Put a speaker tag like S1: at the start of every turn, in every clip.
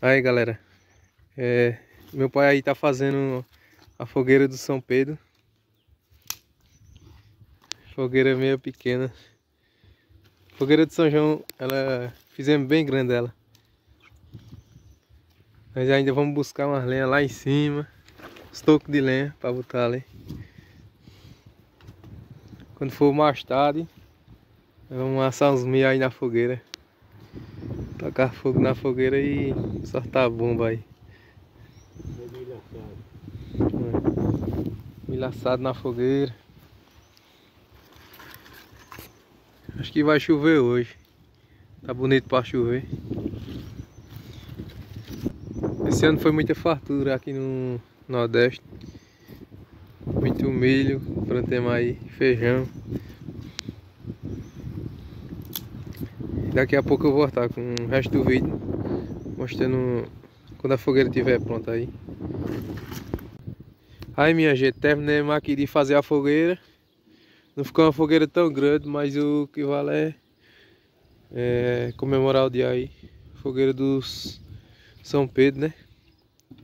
S1: Aí galera, meu pai aí tá fazendo a fogueira do São Pedro. Fogueira meio pequena. Fogueira de São João, ela fizemos bem grande ela. Mas ainda vamos buscar umas lenhas lá em cima, os tocos de lenha para botar ali. Quando for mais tarde, vamos assar uns milho aí na fogueira. Tacar fogo na fogueira e soltar a bomba aí. Milho assado na fogueira. Acho que vai chover hoje. Tá bonito para chover. Esse ano foi muita fartura aqui no Nordeste. Muito milho, plantemos aí feijão. Daqui a pouco eu vou voltar com o resto do vídeo, mostrando quando a fogueira estiver pronta aí. Aí minha gente, terminamos aqui de fazer a fogueira. Não ficou uma fogueira tão grande, mas o que vale é comemorar o dia aí. Fogueira dos São Pedro, né?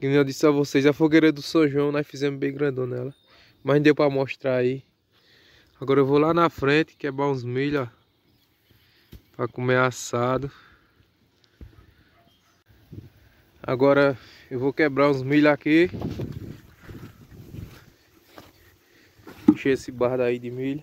S1: Como eu disse a vocês, a fogueira do São João nós fizemos bem grandona nela. Mas deu pra mostrar aí. Agora eu vou lá na frente quebrar uns milho, ó, pra comer assado. Agora eu vou quebrar uns milho aqui. Encher esse bardo aí de milho.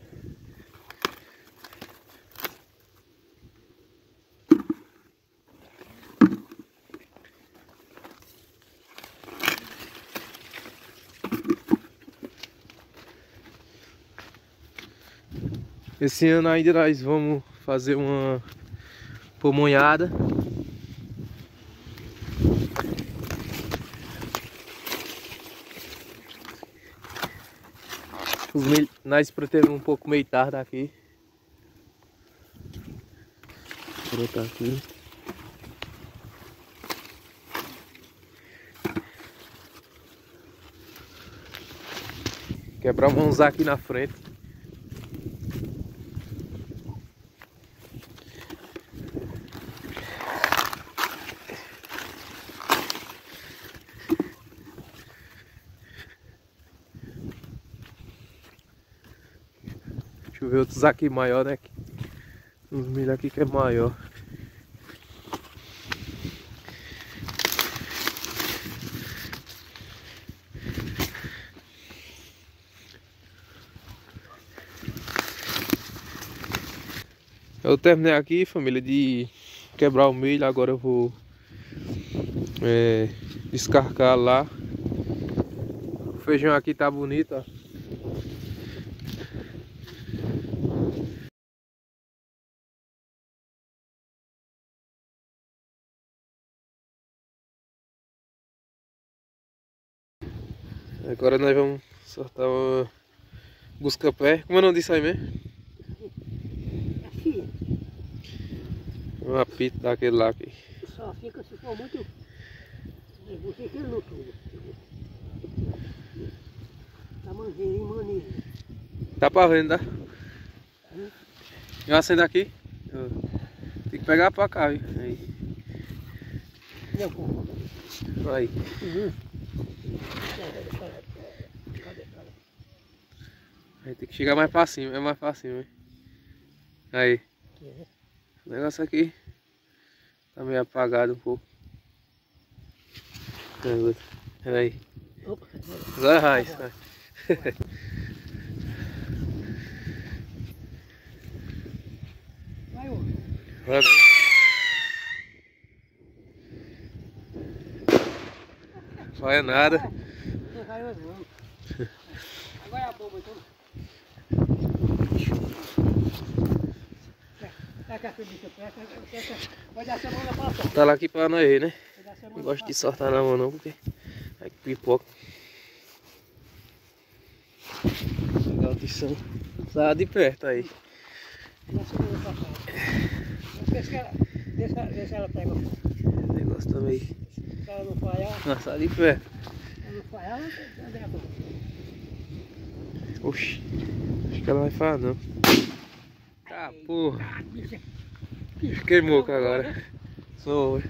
S1: Esse ano ainda nós vamos fazer uma pamonhada. Os milho, nós pretendemos um pouco meio tarde aqui. Vou botar aqui. Quebrar uns aqui na frente. Deixa eu ver outros aqui maior, né? Uns milho aqui que é maior. Eu terminei aqui, família, de quebrar o milho. Agora eu vou descarcar lá. O feijão aqui tá bonito, ó. Agora nós vamos soltar uma busca-pé. Como é o nome disso aí mesmo? Um apito daquele lá aqui.
S2: Só fica se for muito. Você que não tudo. Tá manjeirinho, maninho.
S1: Tá pra venda, tá? Eu acendo aqui. Tem que pegar pra cá, viu? Aí.
S2: Meu povo.
S1: Aí. Aí tem que chegar mais pra cima, é mais pra cima, hein? Aí. O negócio aqui tá meio apagado um pouco. Aí. Agora vai. Vai. Vai nada.
S2: Não caiu não. Agora é a bomba então.
S1: Tá lá aqui pra nós ver, né? Não gosto de soltar na mão não, porque aí pipoca. Pegar o tição. Tá de perto aí.
S2: Vê se ela pega.
S1: O negócio também.
S2: Se ela não falhar.
S1: Nossa, tá de perto.
S2: Se ela não falhar, ela vai abrir.
S1: Oxi. Acho que ela vai falar não. Ah, porra. Fiquei moco agora. Sou.